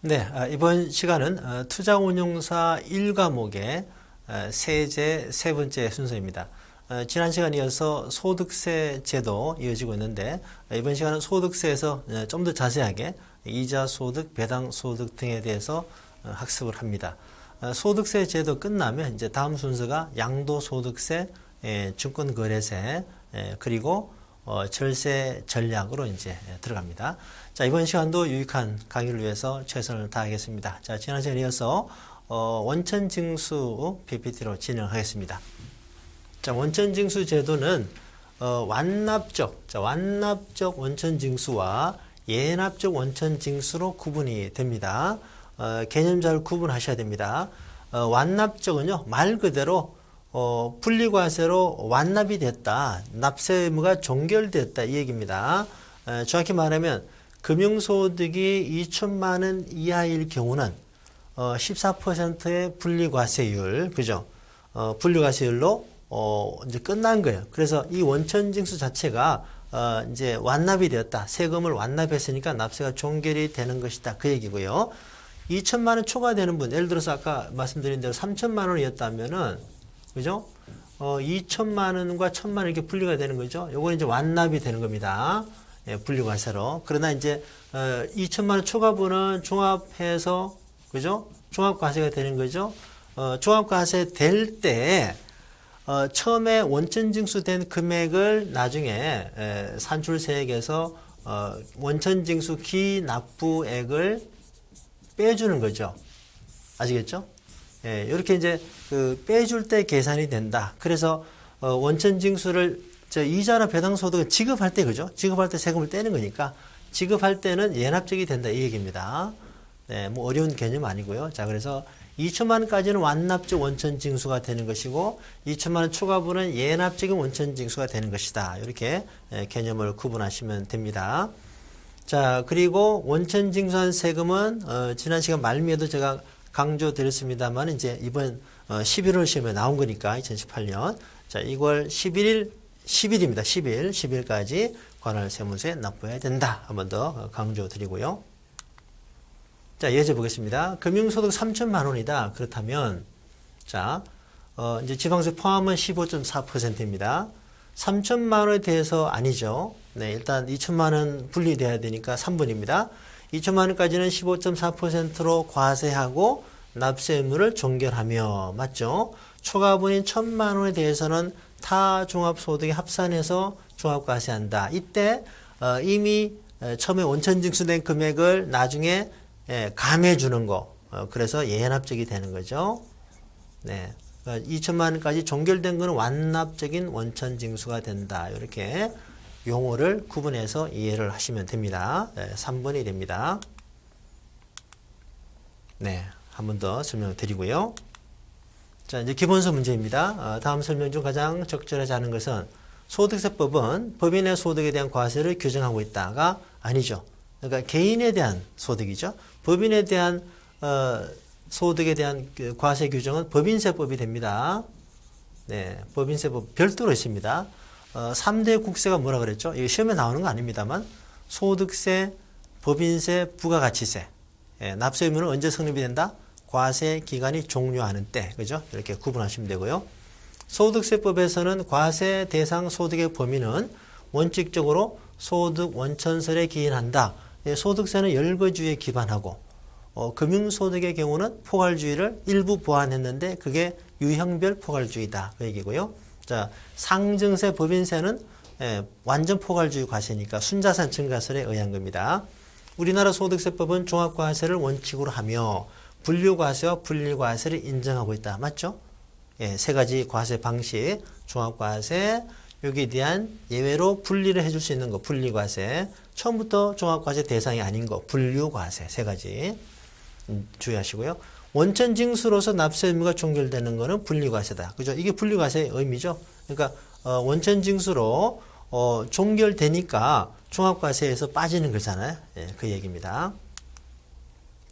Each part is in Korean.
네, 이번 시간은 투자운용사 1과목의 세제 세 번째 순서입니다. 지난 시간에 이어서 소득세 제도 이어지고 있는데 이번 시간은 소득세에서 좀 더 자세하게 이자 소득, 배당 소득 등에 대해서 학습을 합니다. 소득세 제도 끝나면 이제 다음 순서가 양도소득세, 증권거래세, 그리고 절세 전략으로 이제 들어갑니다. 자, 이번 시간도 유익한 강의를 위해서 최선을 다하겠습니다. 자, 지난 시간에 이어서 원천징수 PPT로 진행하겠습니다. 자, 원천징수 제도는 완납적 원천징수와 예납적 원천징수로 구분이 됩니다. 개념 잘 구분하셔야 됩니다. 완납적은요, 말 그대로 분리과세로 완납이 됐다, 납세 의무가 종결됐다 이 얘기입니다. 정확히 말하면 금융소득이 2천만 원 이하일 경우는 14%의 분리과세율, 그죠? 분리과세율로 이제 끝난 거예요. 그래서 이 원천징수 자체가 이제 완납이 되었다, 세금을 완납했으니까 납세가 종결이 되는 것이다 그 얘기고요. 2천만 원 초과되는 분, 예를 들어서 아까 말씀드린 대로 3천만 원이었다면은, 그죠? 2천만 원과 1천만 원 이렇게 분리가 되는 거죠. 요건 이제 완납이 되는 겁니다. 예, 분리과세로. 그러나 이제 2천만 원 초과분은 종합해서, 그죠? 종합과세가 되는 거죠. 종합과세 될 때 처음에 원천징수된 금액을 나중에 산출세액에서 원천징수 기납부액을 빼주는 거죠. 아시겠죠? 예, 이렇게 이제 빼줄 때 계산이 된다. 그래서 원천징수를 이자나 배당소득을 지급할 때, 그죠? 지급할 때 세금을 떼는 거니까 지급할 때는 예납적이 된다 이 얘기입니다. 네, 뭐 어려운 개념 아니고요. 자, 그래서 2천만 원까지는 완납적 원천징수가 되는 것이고 2천만 원 초과분은 예납적인 원천징수가 되는 것이다. 이렇게 개념을 구분하시면 됩니다. 자, 그리고 원천징수한 세금은 지난 시간 말미에도 제가 강조드렸습니다만 이제 이번 11월 시험에 나온 거니까 2018년 자, 이걸 10일입니다. 10일까지 관할 세무서에 납부해야 된다. 한 번 더 강조드리고요. 자, 예제 보겠습니다. 금융소득 3천만 원이다. 그렇다면 자, 이제 지방세 포함은 15.4%입니다. 3천만 원에 대해서 아니죠. 네, 일단 2천만 원 분리돼야 되니까 3번입니다. 2천만 원까지는 15.4%로 과세하고 납세 의무를 종결하며, 맞죠? 초과분인 1천만 원에 대해서는 타 종합소득에 합산해서 종합과세한다. 이때 이미 처음에 원천징수된 금액을 나중에 감해주는 거, 그래서 예납적이 되는 거죠. 네, 2천만 원까지 종결된 것은 완납적인 원천징수가 된다. 이렇게 용어를 구분해서 이해를 하시면 됩니다. 네, 3번이 됩니다. 네, 한 번 더 설명을 드리고요. 자, 이제 기본서 문제입니다. 다음 설명 중 가장 적절하지 않은 것은 소득세법은 법인의 소득에 대한 과세를 규정하고 있다가 아니죠. 그러니까 개인에 대한 소득이죠. 법인에 대한 소득에 대한 그 과세 규정은 법인세법이 됩니다. 네, 법인세법 별도로 있습니다. 3대 국세가 뭐라 그랬죠? 이거 시험에 나오는 거 아닙니다만 소득세, 법인세, 부가가치세. 예, 납세 의무는 언제 성립이 된다? 과세 기간이 종료하는 때. 그죠? 이렇게 구분하시면 되고요. 소득세법에서는 과세 대상 소득의 범위는 원칙적으로 소득 원천설에 기인한다. 예, 소득세는 열거주의에 기반하고 금융소득의 경우는 포괄주의를 일부 보완했는데 그게 유형별 포괄주의다. 그 얘기고요. 자, 상증세, 법인세는 완전 포괄주의 과세니까 순자산 증가설에 의한 겁니다. 우리나라 소득세법은 종합과세를 원칙으로 하며 분류과세와 분리과세를 인정하고 있다. 맞죠? 예, 세 가지 과세 방식, 종합과세, 여기에 대한 예외로 분리를 해줄 수 있는 거, 분리과세, 처음부터 종합과세 대상이 아닌 거, 분류과세, 세 가지 주의하시고요. 원천징수로서 납세 의무가 종결되는 것은 분리과세다. 그죠? 이게 분리과세의 의미죠. 그러니까 원천징수로 종결되니까 종합과세에서 빠지는 거잖아요. 예, 그 얘기입니다.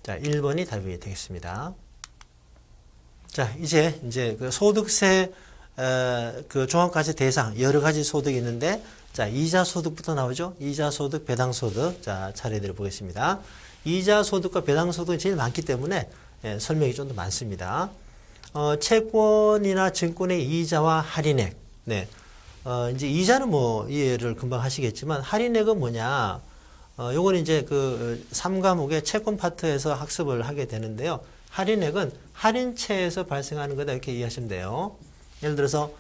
자, 1번이 답이 되겠습니다. 자, 이제 그 소득세 그 종합과세 대상 여러 가지 소득이 있는데 자, 이자 소득부터 나오죠. 이자 소득, 배당 소득. 자, 차례대로 보겠습니다. 이자 소득과 배당 소득이 제일 많기 때문에 설명이 좀 더 많습니다. 채권이나 증권의 이자와 할인액. 네. 이제 이자는 뭐 이해를 금방 하시겠지만 할인액은 뭐냐? 요건 이제 그 3과목의 채권 파트에서 학습을 하게 되는데요. 할인액은 할인채에서 발생하는 거다 이렇게 이해하시면 돼요. 예를 들어서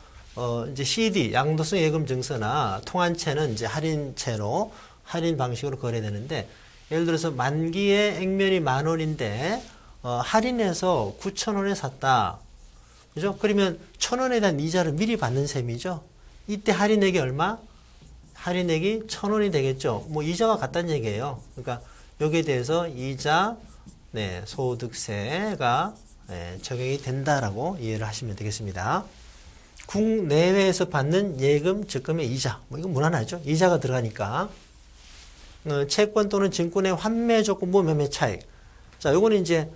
이제 CD 양도성 예금 증서나 통한채는 이제 할인채로 할인 방식으로 거래되는데 예를 들어서 만기에 액면이 10,000원인데 할인해서 9,000원에 샀다. 그죠? 그러면 1,000원에 대한 이자를 미리 받는 셈이죠. 이때 할인액이 얼마? 할인액이 1,000원이 되겠죠. 뭐 이자와 같다는 얘기예요. 그러니까 여기에 대해서 이자, 네, 소득세가 적용이 된다라고 이해를 하시면 되겠습니다. 국내외에서 받는 예금, 적금의 이자, 뭐 이건 무난하죠. 이자가 들어가니까. 채권 또는 증권의 환매 조건부 매매 차익. 자, 요거는 이제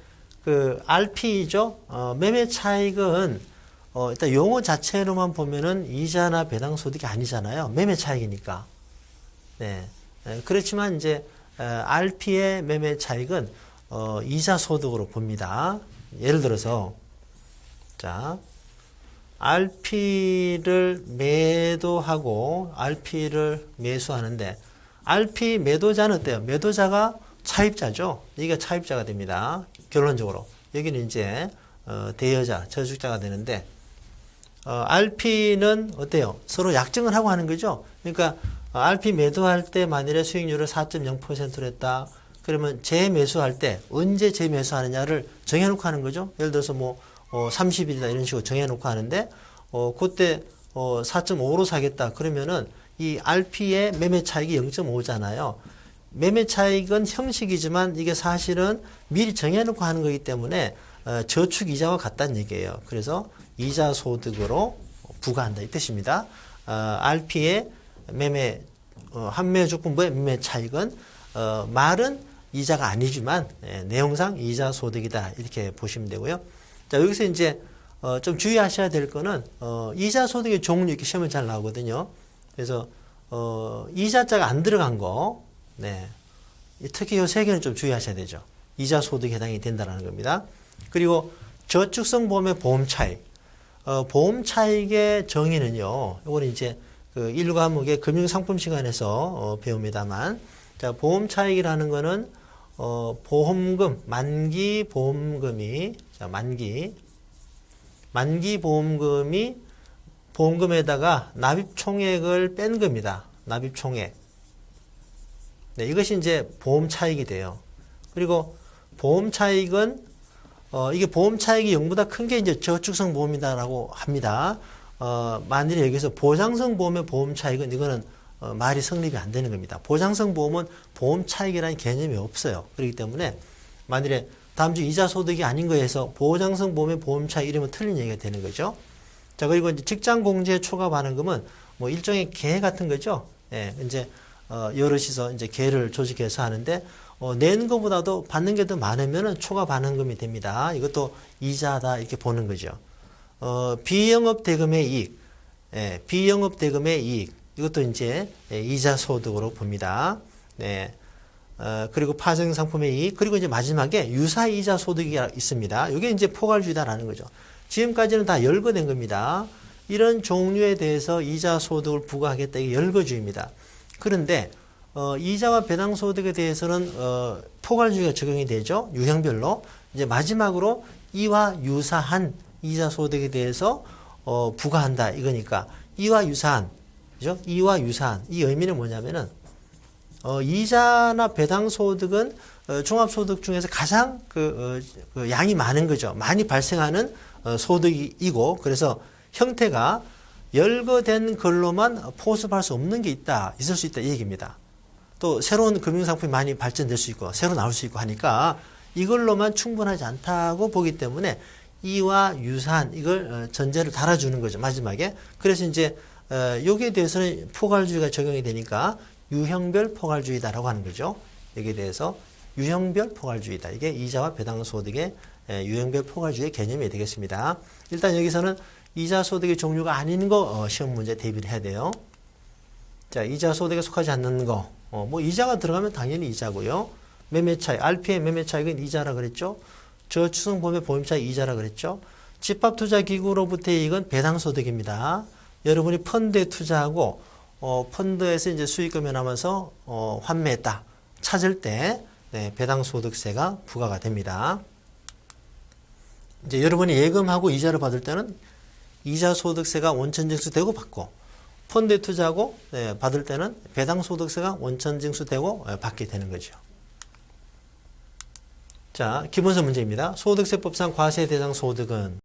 그 RP죠. 매매 차익은 일단 용어 자체로만 보면은 이자나 배당 소득이 아니잖아요. 매매 차익이니까. 네. 그렇지만 이제 RP의 매매 차익은 이자 소득으로 봅니다. 예를 들어서 자, RP를 매도하고 RP를 매수하는데 RP 매도자는 어때요? 매도자가 차입자죠. 이게 차입자가 됩니다. 결론적으로 여기는 이제 대여자, 저축자가 되는데 RP는 어때요? 서로 약정을 하고 하는 거죠. 그러니까 RP 매도할 때 만일에 수익률을 4.0%로 했다. 그러면 재매수할 때 언제 재매수하느냐를 정해놓고 하는 거죠. 예를 들어서 뭐 30일이다 이런 식으로 정해놓고 하는데 그때 4.5로 사겠다. 그러면은 이 RP의 매매 차익이 0.5잖아요. 매매 차익은 형식이지만 이게 사실은 미리 정해놓고 하는 거기 때문에 저축 이자와 같다는 얘기예요. 그래서 이자 소득으로 부과한다 이 뜻입니다. RP의 매매 환매 조건부의 매매 차익은 말은 이자가 아니지만 내용상 이자 소득이다 이렇게 보시면 되고요. 자, 여기서 이제 좀 주의하셔야 될 거는 이자 소득의 종류 이렇게 시험에 잘 나오거든요. 그래서 이자자가 안 들어간 거, 네, 특히 이 세 개는 좀 주의하셔야 되죠. 이자 소득에 해당이 된다는 겁니다. 그리고 저축성 보험의 보험 차익, 보험 차익의 정의는요. 이거는 이제 그 1과목의 금융상품 시간에서 배웁니다만, 자, 보험 차익이라는 거는 보험금, 만기 보험금이, 자, 만기 보험금이 보험금에다가 납입 총액을 뺀 겁니다. 납입 총액. 네, 이것이 이제 보험 차익이 돼요. 그리고 보험 차익은 이게 보험 차익이 0보다 큰 게 이제 저축성 보험이다라고 합니다. 만일에 여기서 보장성 보험의 보험 차익은 이거는 말이 성립이 안 되는 겁니다. 보장성 보험은 보험 차익이라는 개념이 없어요. 그렇기 때문에 만일에 다음 주 이자 소득이 아닌 거에서 보장성 보험의 보험 차익 이러면 틀린 얘기가 되는 거죠. 자, 그리고 이제 직장 공제 초과 반응금은 뭐 일종의 계 같은 거죠. 예, 이제 여럿이서 이제 계를 조직해서 하는데 내는 것보다도 받는 게 더 많으면은 초과 반응금이 됩니다. 이것도 이자다 이렇게 보는 거죠. 비영업 대금의 이익, 예, 비영업 대금의 이익 이것도 이제 이자 소득으로 봅니다. 네. 그리고 파생 상품의 이익, 그리고 이제 마지막에 유사 이자 소득이 있습니다. 이게 이제 포괄주의다라는 거죠. 지금까지는 다 열거된 겁니다. 이런 종류에 대해서 이자 소득을 부과하겠다. 이게 열거주의입니다. 그런데 이자와 배당 소득에 대해서는 포괄주의가 적용이 되죠. 유형별로. 이제 마지막으로 이와 유사한 이자 소득에 대해서 부과한다. 이거니까 이와 유사한, 그죠? 이와 유사한 이 의미는 뭐냐면은 이자나 배당 소득은 종합소득 중에서 가장 그 양이 많은 거죠. 많이 발생하는 소득이고, 그래서 형태가 열거된 걸로만 포섭할 수 없는 게 있다, 있을 수 있다 이 얘기입니다. 또 새로운 금융상품이 많이 발전될 수 있고 새로 나올 수 있고 하니까 이걸로만 충분하지 않다고 보기 때문에 이와 유사한 이걸 전제를 달아주는 거죠, 마지막에. 그래서 이제 여기에 대해서는 포괄주의가 적용이 되니까 유형별 포괄주의다라고 하는 거죠. 여기에 대해서 유형별 포괄주의다. 이게 이자와 배당 소득의 유형별 포괄주의 개념이 되겠습니다. 일단 여기서는 이자 소득의 종류가 아닌 거 시험 문제 대비를 해야 돼요. 자, 이자 소득에 속하지 않는 거. 뭐 이자가 들어가면 당연히 이자고요. 매매 차익, RP의 매매 차익은 이자라 그랬죠. 저축성보험의 보험 차익 이자라 그랬죠. 집합투자기구로부터의 이익은 배당소득입니다. 여러분이 펀드에 투자하고 펀드에서 이제 수익금이 남아서 환매했다 찾을 때 네, 배당소득세가 부과가 됩니다. 이제 여러분이 예금하고 이자를 받을 때는 이자소득세가 원천징수되고 받고, 펀드에 투자하고 네, 받을 때는 배당소득세가 원천징수되고 받게 되는 거죠. 자, 기본서 문제입니다. 소득세법상 과세 대상 소득은